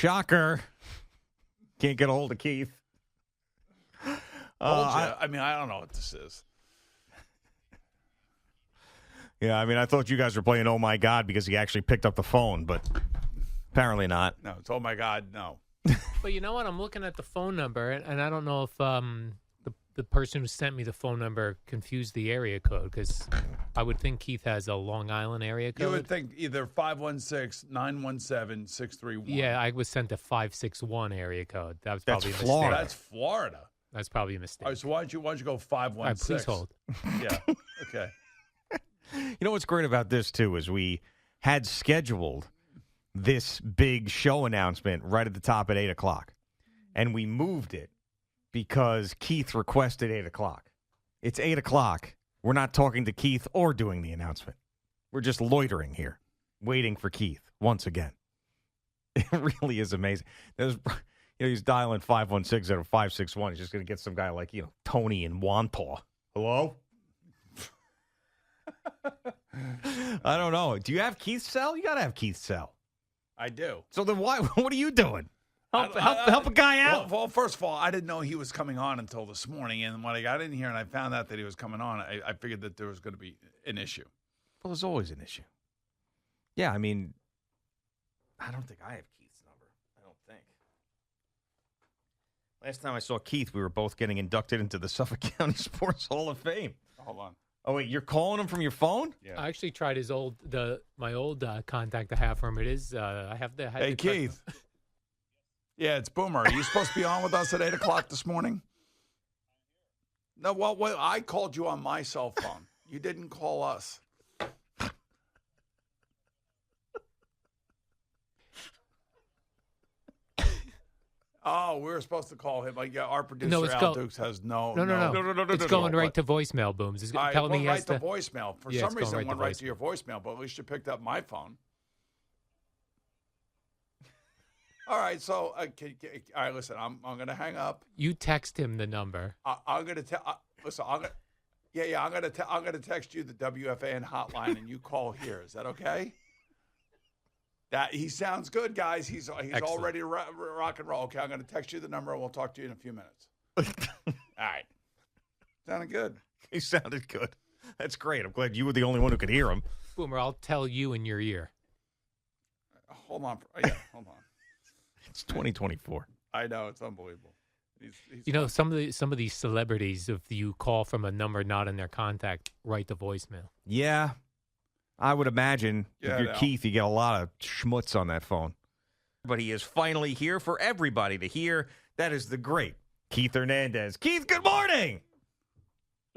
shocker. Can't get a hold of Keith. I don't know what this is. Yeah, I thought you guys were playing Oh My God because he actually picked up the phone, but apparently not. No, it's Oh My God, no. But you know what? I'm looking at the phone number, and I don't know if the person who sent me the phone number confused the area code, because I would think Keith has a Long Island area code. You would think either 516-917-631. Yeah, I was sent a 561 area code. That's probably a mistake. Florida. That's Florida. That's probably a mistake. All right, so why don't you go 516? All right, please hold. Yeah, okay. You know what's great about this, too, is we had scheduled this big show announcement right at the top at 8 o'clock, and we moved it because Keith requested 8 o'clock. It's 8 o'clock. We're not talking to Keith or doing the announcement. We're just loitering here, waiting for Keith once again. It really is amazing. He's dialing 516 out of 561. He's just going to get some guy like, Tony in Wantaw. Hello? I don't know. Do you have Keith's cell? You got to have Keith's cell. I do. So then why? What are you doing? Help a guy out. Well, first of all, I didn't know he was coming on until this morning. And when I got in here and I found out that he was coming on, I figured that there was going to be an issue. Well, there's always an issue. Yeah, I don't think I have Keith's number. I don't think. Last time I saw Keith, we were both getting inducted into the Suffolk County Sports Hall of Fame. Hold on. Oh, wait, you're calling him from your phone? Yeah. I actually tried my old contact I have for him. It is I have the. Hey, Keith. Yeah, it's Boomer. Are you supposed to be on with us at 8 o'clock this morning? No, well, I called you on my cell phone. You didn't call us. Oh, we were supposed to call him. Our producer, Al Dukes, has no. It's going right to voicemail, Booms. It's telling me he has right to voicemail. For some reason, it went right to your voicemail, but at least you picked up my phone. All right, so all right. Listen, I'm going to hang up. You text him the number. I'm going to tell. Listen, I'm going to text you the WFAN hotline, and you call here. Is that okay? That he sounds good, guys. He's all ready to rock and roll. Okay, I'm going to text you the number, and we'll talk to you in a few minutes. All right. Sounded good. He sounded good. That's great. I'm glad you were the only one who could hear him. Boomer, I'll tell you in your ear. Hold on. Yeah, hold on. It's 2024. I know, it's unbelievable. He's some of these celebrities, if you call from a number not in their contact, write the voicemail. Yeah, I would imagine if you're Keith, you get a lot of schmutz on that phone. But he is finally here for everybody to hear. That is the great Keith Hernandez. Keith, good morning.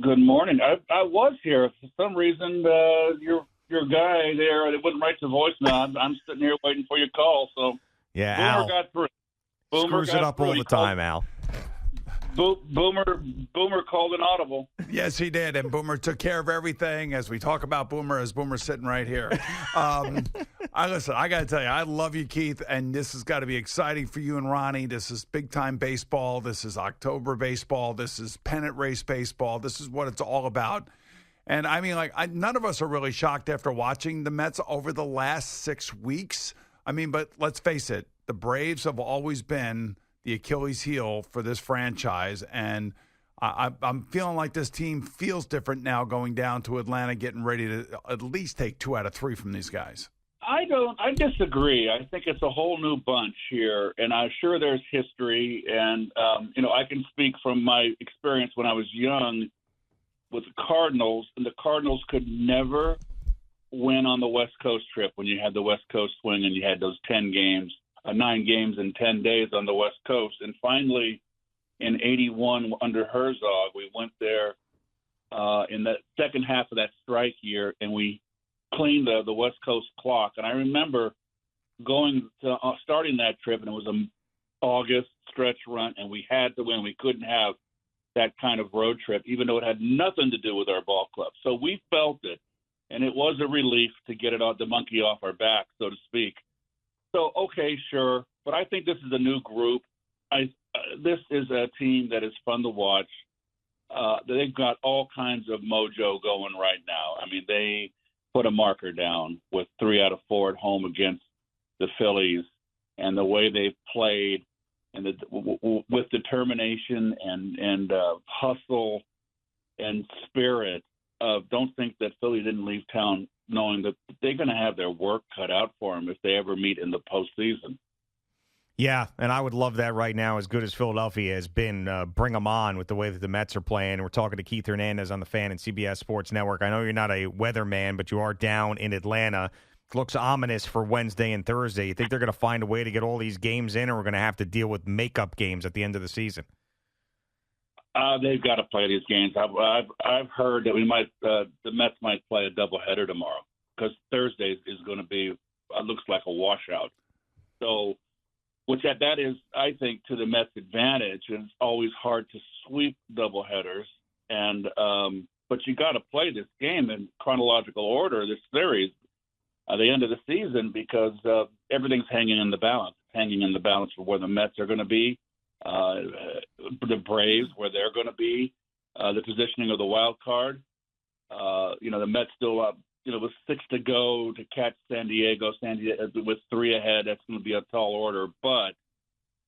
Good morning. I was here. For some reason, your guy there, it wouldn't write to voicemail. I'm sitting here waiting for your call. So yeah, Boomer Al got through. screws it up all the time, Al. Boomer called an audible. Yes, he did, and Boomer took care of everything. As we talk about Boomer, as Boomer's sitting right here. Listen, I got to tell you, I love you, Keith, and this has got to be exciting for you and Ronnie. This is big-time baseball. This is October baseball. This is pennant race baseball. This is what it's all about. And, none of us are really shocked after watching the Mets over the last 6 weeks. But let's face it, the Braves have always been the Achilles heel for this franchise, and I'm feeling like this team feels different now going down to Atlanta, getting ready to at least take 2 out of 3 from these guys. I disagree. I think it's a whole new bunch here, and I'm sure there's history, and I can speak from my experience when I was young with the Cardinals, and the Cardinals could never win on the West Coast trip when you had the West Coast swing and you had those 9 games in 10 days on the West Coast. And finally, in 81 under Herzog, we went there in the second half of that strike year, and we cleaned the West Coast clock. And I remember starting that trip, and it was an August stretch run, and we had to win. We couldn't have that kind of road trip, even though it had nothing to do with our ball club. So we felt it, and it was a relief to get the monkey off our back, so to speak. So, okay, sure, but I think this is a new group. This is a team that is fun to watch. They've got all kinds of mojo going right now. They put a marker down with 3 out of 4 at home against the Phillies, and the way they've played, and with determination and hustle and spirit. Don't think that Philly didn't leave town knowing that they're going to have their work cut out for them if they ever meet in the postseason. Yeah, and I would love that right now, as good as Philadelphia has been. Bring them on with the way that the Mets are playing. We're talking to Keith Hernandez on the Fan and CBS Sports Network. I know you're not a weatherman, but you are down in Atlanta. It looks ominous for Wednesday and Thursday. You think they're going to find a way to get all these games in, or we're going to have to deal with makeup games at the end of the season? They've got to play these games. I've heard that the Mets might play a doubleheader tomorrow because Thursday is going to be looks like a washout. So, which that is, I think, to the Mets' advantage. It's always hard to sweep doubleheaders, but you got to play this game in chronological order. This series, the end of the season, because everything's hanging in the balance. It's hanging in the balance for where the Mets are going to be. The Braves, where they're going to be, the positioning of the wild card. The Mets still up, with 6 to go to catch San Diego with 3 ahead. That's going to be a tall order, but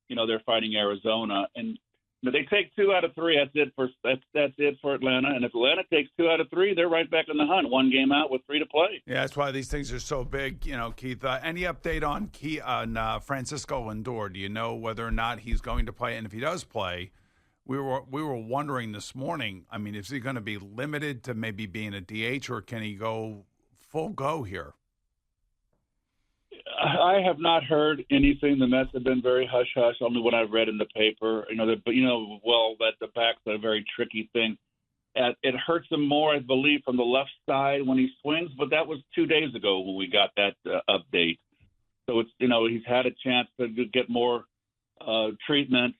they're fighting Arizona, and they take 2 out of 3. That's it for Atlanta. And if Atlanta takes 2 out of 3, they're right back in the hunt. 1 game out with 3 to play. Yeah, that's why these things are so big, Keith. Any update on Francisco Lindor? Do you know whether or not he's going to play? And if he does play, we were wondering this morning. I mean, is he going to be limited to maybe being a DH, or can he go full go here? I have not heard anything. The Mets have been very hush-hush, only what I've read in the paper. That the back's a very tricky thing. It hurts him more, I believe, from the left side when he swings, but that was 2 days ago when we got that update. So it's he's had a chance to get more treatment.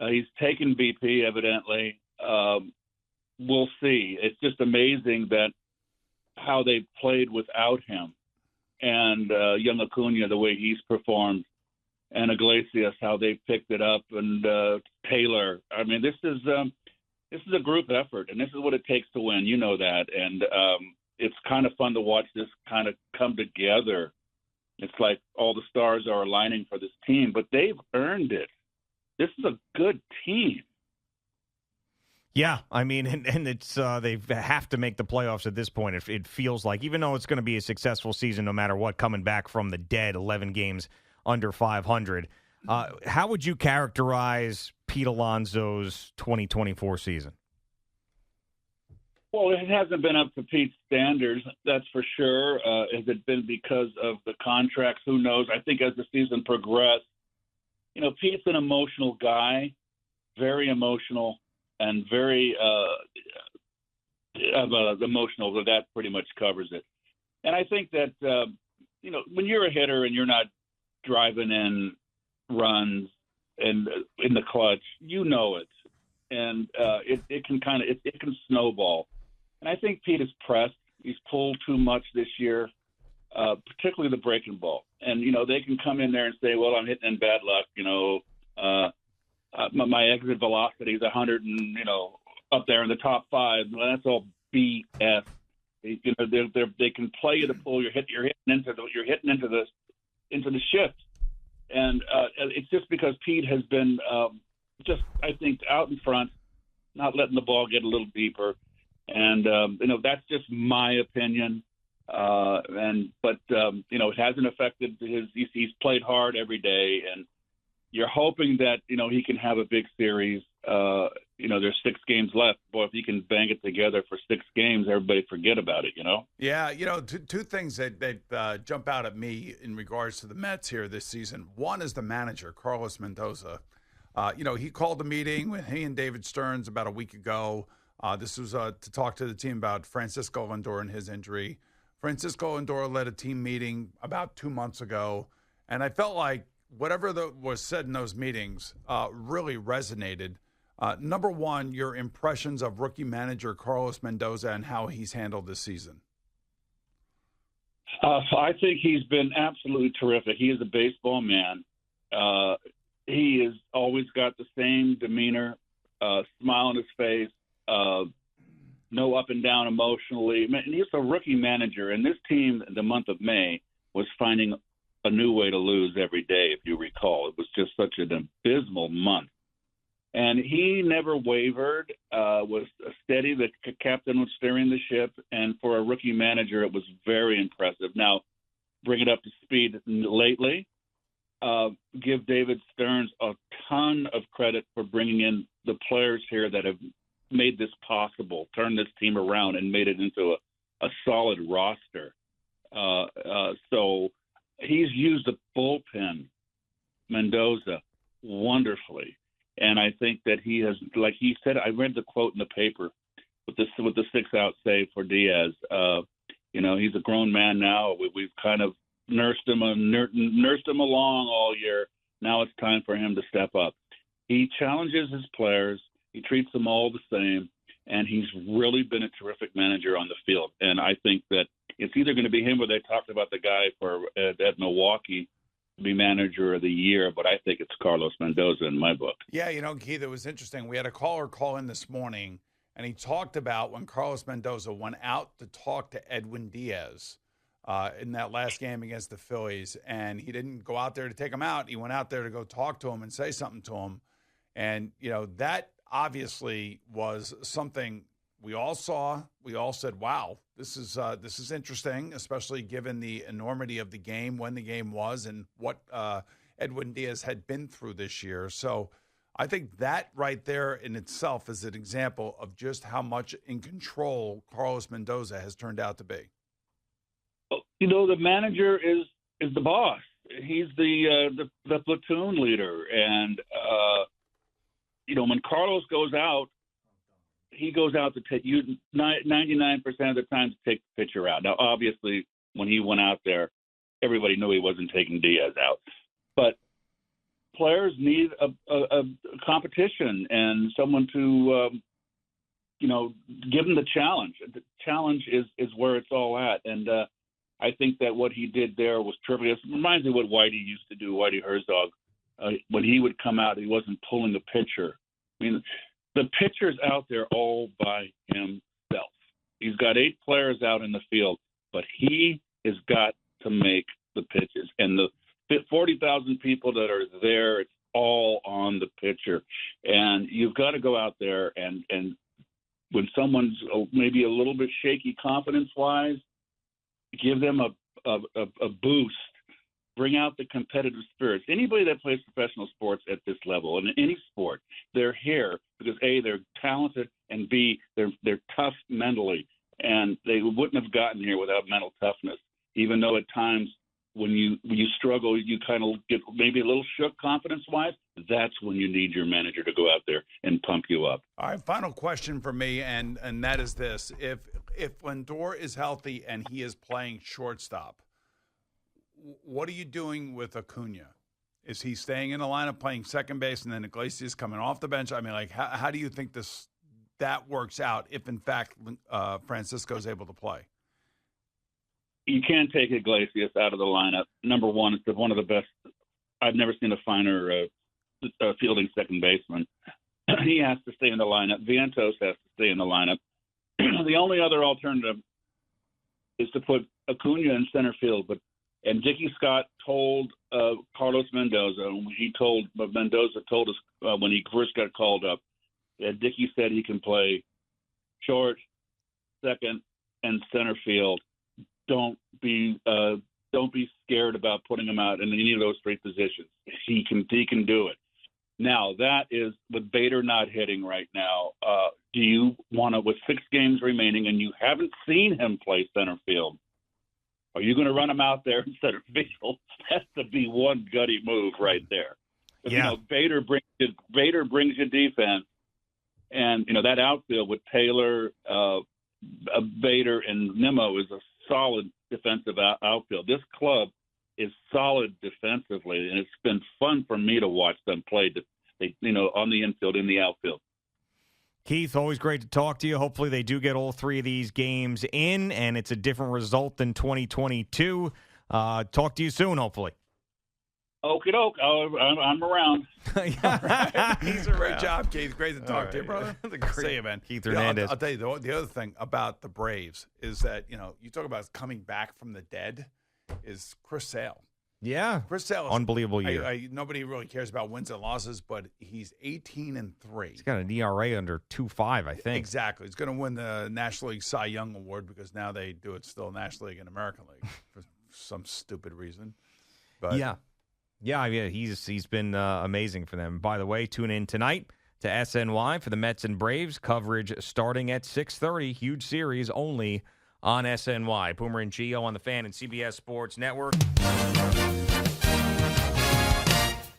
He's taken BP, evidently. We'll see. It's just amazing that how they played without him. And young Acuna, the way he's performed, and Iglesias, how they picked it up, and Taylor. I mean, this is a group effort, and this is what it takes to win. You know that, and it's kind of fun to watch this kind of come together. It's like all the stars are aligning for this team, but they've earned it. This is a good team. Yeah, I mean, and it's they have to make the playoffs at this point. It feels like, even though it's going to be a successful season no matter what, coming back from the dead, 11 games under 500. How would you characterize Pete Alonso's 2024 season? Well, it hasn't been up to Pete's standards, that's for sure. Has it been because of the contracts? Who knows? I think as the season progressed, Pete's an emotional guy, very emotional. And very emotional, so that pretty much covers it. And I think that, when you're a hitter and you're not driving in runs and in the clutch, it. And it can snowball. And I think Pete is pressed. He's pulled too much this year, particularly the breaking ball. And, they can come in there and say, well, I'm hitting in bad luck, my exit velocity is 100 and, up there in the top 5. Well, that's all BS. They can play you to pull. You're hitting into the shift. And it's just because Pete has been I think, out in front, not letting the ball get a little deeper. And, that's just my opinion. But it hasn't affected he's played hard every day, and you're hoping that, he can have a big series. There's 6 games left. Boy, if he can bang it together for 6 games, everybody forget about it, Yeah, two things that jump out at me in regards to the Mets here this season. One is the manager, Carlos Mendoza. He called a meeting with he and David Stearns about a week ago. This was to talk to the team about Francisco Lindor and his injury. Francisco Lindor led a team meeting about 2 months ago, and I felt like whatever was said in those meetings really resonated. Number one, your impressions of rookie manager Carlos Mendoza and how he's handled this season. I think he's been absolutely terrific. He is a baseball man. He has always got the same demeanor, smile on his face, no up and down emotionally. And he's a rookie manager, and this team, the month of May, was finding a new way to lose every day, if you recall. It was just such an abysmal month. And he never wavered, was steady. The captain was steering the ship, and for a rookie manager, it was very impressive. Now, bring it up to speed lately. Give David Stearns a ton of credit for bringing in the players here that have made this possible, turned this team around, and made it into a solid roster. So he's used the bullpen, Mendoza, wonderfully. And I think that he has, like he said, I read the quote in the paper with the 6-out save for Diaz. He's a grown man now. We've kind of nursed him along all year. Now it's time for him to step up. He challenges his players. He treats them all the same, and he's really been a terrific manager on the field. And I think that it's either going to be him or they talked about the guy at Milwaukee to be manager of the year, but I think it's Carlos Mendoza in my book. Yeah, Keith, it was interesting. We had a caller call in this morning, and he talked about when Carlos Mendoza went out to talk to Edwin Diaz in that last game against the Phillies, and he didn't go out there to take him out. He went out there to go talk to him and say something to him. And, that obviously was something we all saw. We all said, wow, this is interesting, especially given the enormity of the game, when the game was, and what Edwin Diaz had been through this year. So I think that right there in itself is an example of just how much in control Carlos Mendoza has turned out to be. The manager is the boss. He's the platoon leader. And, when Carlos goes out, he goes out to take you 99% of the time to take the pitcher out. Now, obviously, when he went out there, everybody knew he wasn't taking Diaz out. But players need a competition and someone to, give them the challenge. The challenge is where it's all at. And I think that what he did there was terrific. It reminds me of what Whitey used to do, Whitey Herzog. When he would come out, he wasn't pulling the pitcher. I mean, the pitcher's out there all by himself. He's got 8 players out in the field, but he has got to make the pitches. And the 40,000 people that are there, it's all on the pitcher. And you've got to go out there and when someone's maybe a little bit shaky confidence-wise, give them a boost. Bring out the competitive spirits. Anybody that plays professional sports at this level, in any sport, they're here because A, they're talented, and B, they're tough mentally. And they wouldn't have gotten here without mental toughness, even though at times when you struggle, you kind of get maybe a little shook confidence-wise. That's when you need your manager to go out there and pump you up. All right, final question for me, and that is this. If Lindor is healthy and he is playing shortstop, what are you doing with Acuna? Is he staying in the lineup playing second base and then Iglesias coming off the bench? I mean, how do you think that works out if, in fact, Francisco is able to play? You can't take Iglesias out of the lineup. Number one, it's one of the best. I've never seen a finer fielding second baseman. He has to stay in the lineup. Vientos has to stay in the lineup. The only other alternative is to put Acuna in center field, and Dickie Scott told Carlos Mendoza, Mendoza told us when he first got called up, that Dickie said he can play short, second, and center field. Don't be scared about putting him out in any of those 3 positions. He can do it. Now, that is with Bader not hitting right now. Do you want to, with 6 games remaining, and you haven't seen him play center field, are you going to run him out there in center field? That's to be one gutty move right there. But, yeah. Bader brings you defense, and that outfield with Taylor, Bader, and Nimmo is a solid defensive outfield. This club is solid defensively, and it's been fun for me to watch them play. On the infield, in the outfield. Keith, always great to talk to you. Hopefully they do get all 3 of these games in, and it's a different result than 2022. Talk to you soon, hopefully. Okie doke. I'm around. He's a great job, Keith. Great to talk to you, brother. See you, man. Keith Hernandez. I'll tell you, the other thing about the Braves is that, you talk about coming back from the dead, is Chris Sale. Yeah. Chris Sale is Unbelievable year. Nobody really cares about wins and losses, but he's 18-3. He's got an ERA under 2.5, I think. Exactly. He's going to win the National League Cy Young Award because now they do it still National League and American League for some stupid reason. But Yeah, he's been amazing for them. By the way, tune in tonight to SNY for the Mets and Braves. Coverage starting at 6:30. Huge series only on SNY. Boomer and Gio on the Fan and CBS Sports Network.